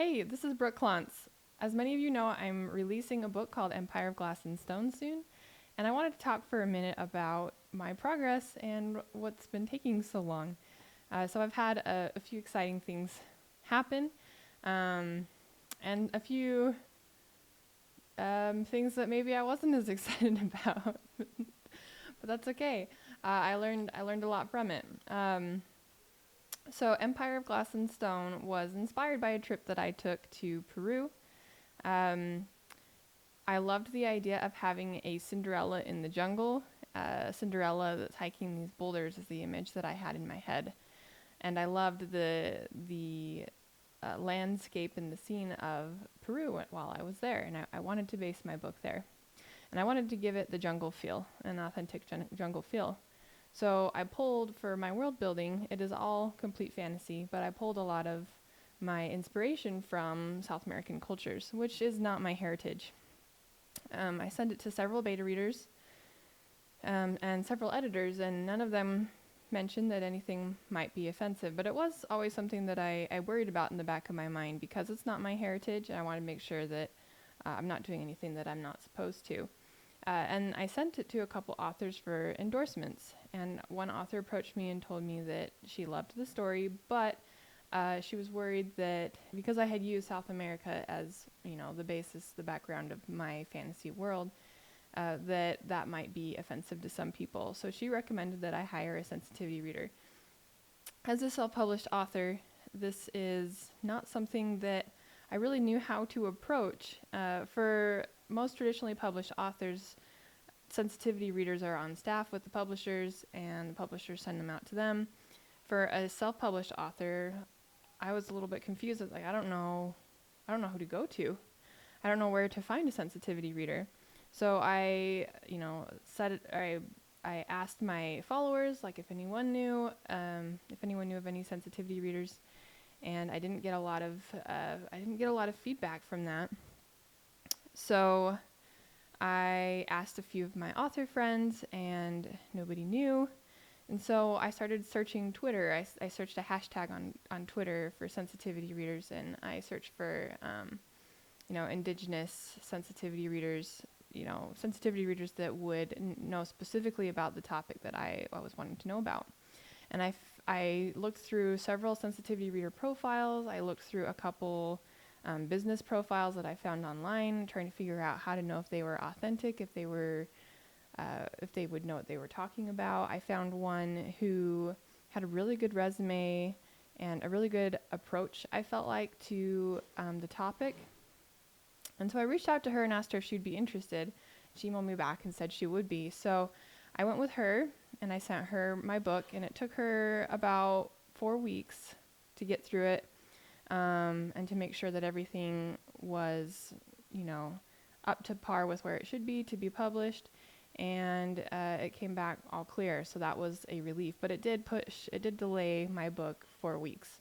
Hey, this is Brooke. As many of you know, I'm releasing a book called Empire of Glass and Stone soon, and I wanted to talk for a minute about my progress and what's been taking so long. So I've had a few exciting things happen, um, and a few things that maybe I wasn't as excited about, but that's okay. I learned a lot from it. So Empire of Glass and Stone was inspired by a trip that I took to Peru. Um, I loved the idea of having a Cinderella in the jungle. Cinderella that's hiking these boulders is the image that I had in my head, and I loved the landscape and the scene of Peru while I was there, and I wanted to base my book there, and I wanted to give it the jungle feel, an authentic jungle feel. So I pulled for my world building. It is all complete fantasy, but I pulled a lot of my inspiration from South American cultures, which is not my heritage. I sent it to several beta readers and several editors, and none of them mentioned that anything might be offensive, but it was always something that I worried about in the back of my mind because it's not my heritage, and I want to make sure that I'm not doing anything that I'm not supposed to. And I sent it to a couple authors for endorsements, and one author approached me and told me that she loved the story, but she was worried that because I had used South America as, the basis, the background of my fantasy world, that might be offensive to some people. So she recommended that I hire a sensitivity reader. As a self-published author, this is not something that I really knew how to approach. For most traditionally published authors, sensitivity readers are on staff with the publishers, and the publishers send them out to them. For a self-published author, I was a little bit confused. I was like, I don't know who to go to. I don't know where to find a sensitivity reader. So I asked my followers, like if anyone knew of any sensitivity readers, and I didn't get a lot of feedback from that. So I asked a few of my author friends, and nobody knew. And so I started searching Twitter. I searched a hashtag on Twitter for sensitivity readers, and I searched for indigenous sensitivity readers, sensitivity readers that would know specifically about the topic that I was wanting to know about. And I looked through several sensitivity reader profiles. I looked through a couple business profiles that I found online, trying to figure out how to know if they were authentic, if they would know what they were talking about. I found one who had a really good resume and a really good approach, I felt like, to the topic. And so I reached out to her and asked her if she'd be interested. She emailed me back and said she would be. So I went with her, and I sent her my book, and it took her about 4 weeks to get through it, and to make sure that everything was, up to par with where it should be to be published. And it came back all clear, so that was a relief. But it did delay my book 4 weeks.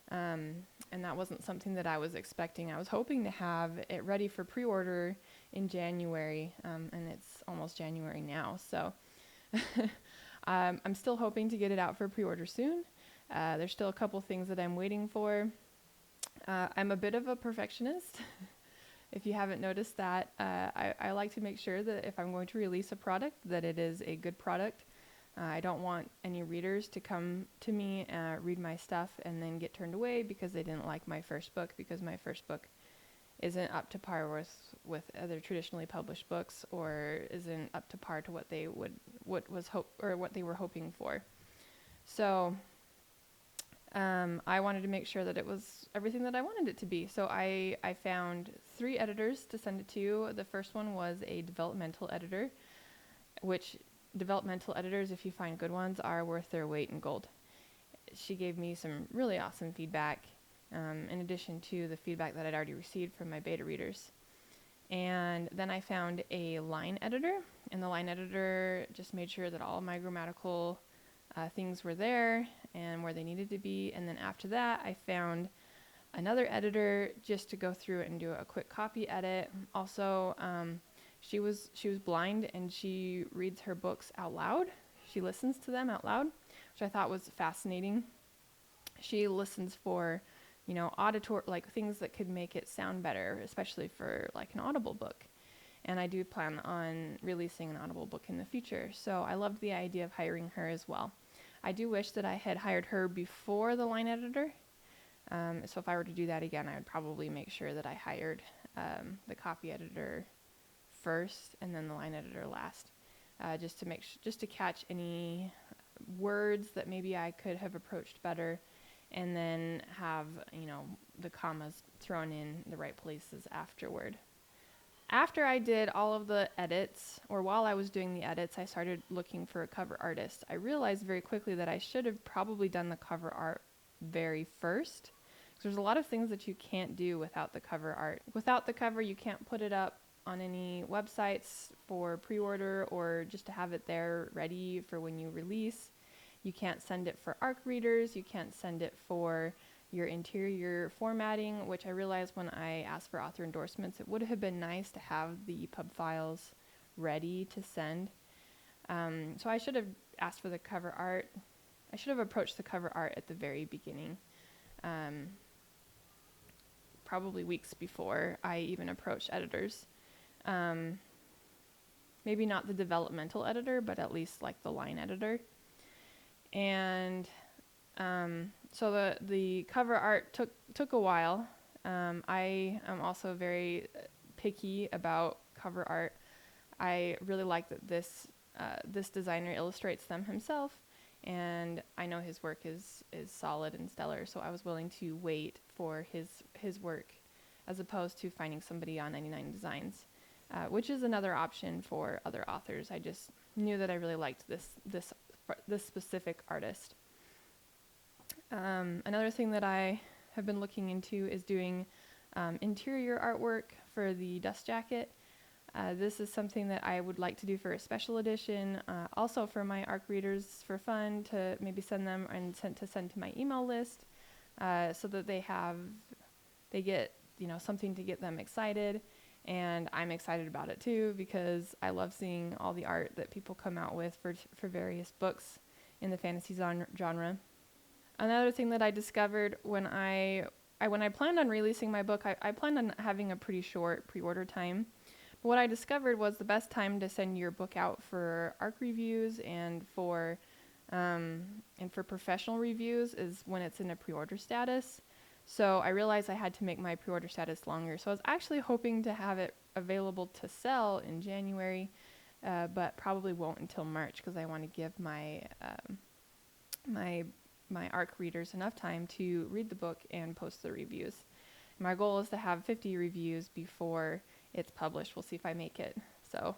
And that wasn't something that I was expecting. I was hoping to have it ready for pre-order in January, and it's almost January now. So I'm still hoping to get it out for pre-order soon. There's still a couple things that I'm waiting for. I'm a bit of a perfectionist. If you haven't noticed that, I like to make sure that if I'm going to release a product, that it is a good product. I don't want any readers to come to me, read my stuff, and then get turned away because they didn't like my first book, because my first book isn't up to par with other traditionally published books, or isn't up to par to what they were hoping for. So I wanted to make sure that it was everything that I wanted it to be. So I found 3 editors to send it to. The first one was a developmental editor, which developmental editors, if you find good ones, are worth their weight in gold. She gave me some really awesome feedback, in addition to the feedback that I'd already received from my beta readers. And then I found a line editor, and the line editor just made sure that all of my grammatical things were there and where they needed to be. And then after that, I found another editor just to go through it and do a quick copy edit. Also, she was blind, and she reads her books out loud. She listens to them out loud, which I thought was fascinating. She listens for like things that could make it sound better, especially for like an Audible book. And I do plan on releasing an Audible book in the future. So I loved the idea of hiring her as well. I do wish that I had hired her before the line editor. So if I were to do that again, I would probably make sure that I hired the copy editor first and then the line editor last, just to catch any words that maybe I could have approached better, and then have the commas thrown in the right places afterward. After I did all of the edits, or while I was doing the edits, I started looking for a cover artist. I realized very quickly that I should have probably done the cover art very first. There's a lot of things that you can't do without the cover art. Without the cover, you can't put it up on any websites for pre-order or just to have it there ready for when you release. You can't send it for ARC readers. You can't send it for your interior formatting, which I realized when I asked for author endorsements, it would have been nice to have the EPUB files ready to send. So I should have asked for the cover art. I should have approached the cover art at the very beginning, probably weeks before I even approached editors. Maybe not the developmental editor, but at least like the line editor. And so the cover art took a while. I am also very picky about cover art. I really like that this designer illustrates them himself, and I know his work is solid and stellar, so I was willing to wait for his work as opposed to finding somebody on 99 Designs, which is another option for other authors. I just knew that I really liked this specific artist. Another thing that I have been looking into is doing interior artwork for the dust jacket. This is something that I would like to do for a special edition, also for my ARC readers for fun, to maybe send them and send to my email list, so that they get something to get them excited. And I'm excited about it too, because I love seeing all the art that people come out with for various books in the fantasy genre. Another thing that I discovered when I planned on releasing my book, I planned on having a pretty short pre-order time. But what I discovered was the best time to send your book out for ARC reviews and for professional reviews is when it's in a pre-order status. So I realized I had to make my pre-order status longer. So I was actually hoping to have it available to sell in January, but probably won't until March, because I want to give my ARC readers enough time to read the book and post the reviews. My goal is to have 50 reviews before it's published. We'll see if I make it. So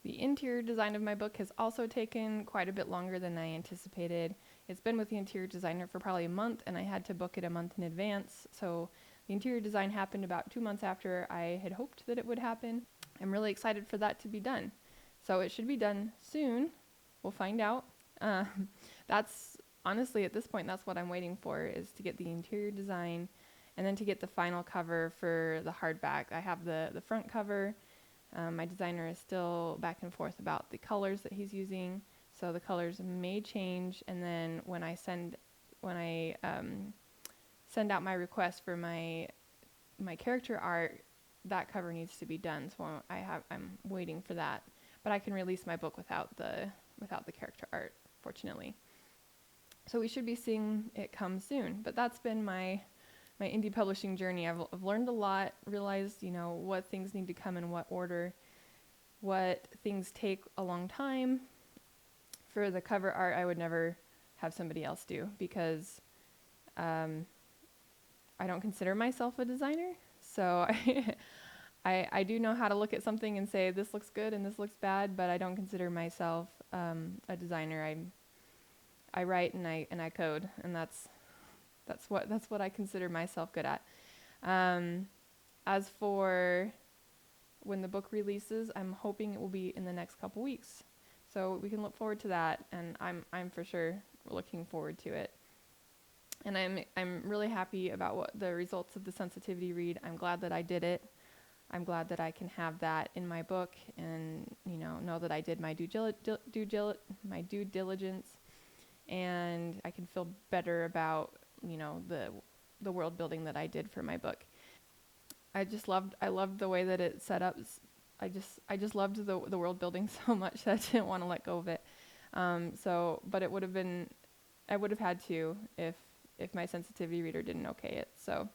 the interior design of my book has also taken quite a bit longer than I anticipated. It's been with the interior designer for probably a month, and I had to book it a month in advance. So the interior design happened about 2 months after I had hoped that it would happen. I'm really excited for that to be done. So it should be done soon. We'll find out. That's honestly, at this point, that's what I'm waiting for, is to get the interior design and then to get the final cover for the hardback. I have the front cover. My designer is still back and forth about the colors that he's using, so the colors may change. And then when I send out my request for my character art, that cover needs to be done. So I'm waiting for that. But I can release my book without the character art, fortunately. So we should be seeing it come soon. But that's been my indie publishing journey. I've learned a lot, realized, what things need to come in what order, what things take a long time. For the cover art, I would never have somebody else do, because I don't consider myself a designer. So I do know how to look at something and say, this looks good and this looks bad, but I don't consider myself a designer. I write and I code, and that's what I consider myself good at. As for when the book releases, I'm hoping it will be in the next couple weeks, so we can look forward to that. And I'm for sure looking forward to it. And I'm really happy about what the results of the sensitivity read. I'm glad that I did it. I'm glad that I can have that in my book, and know that I did my due diligence, and I can feel better about the the world building that I did for my book. I loved the way that it set up. I just loved the world building so much that I didn't want to let go of it. But it would have been, I would have had to if my sensitivity reader didn't okay it. So,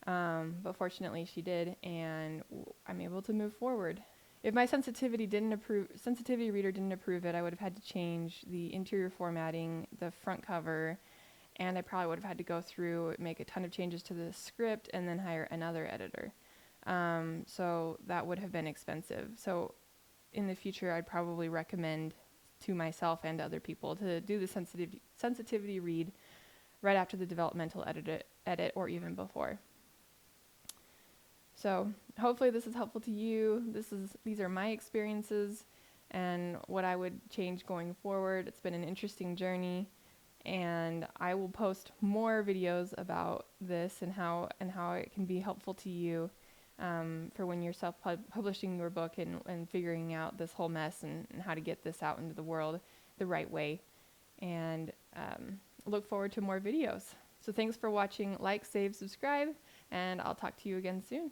but fortunately she did, and I'm able to move forward. If my sensitivity reader didn't approve it, I would have had to change the interior formatting, the front cover, and I probably would have had to go through, make a ton of changes to the script, and then hire another editor. So that would have been expensive. So in the future, I'd probably recommend to myself and other people to do the sensitivity read right after the developmental edit or even before. So hopefully this is helpful to you. These are my experiences and what I would change going forward. It's been an interesting journey, and I will post more videos about this and how it can be helpful to you for when you're self-publishing your book and figuring out this whole mess and how to get this out into the world the right way. And look forward to more videos. So thanks for watching. Like, save, subscribe, and I'll talk to you again soon.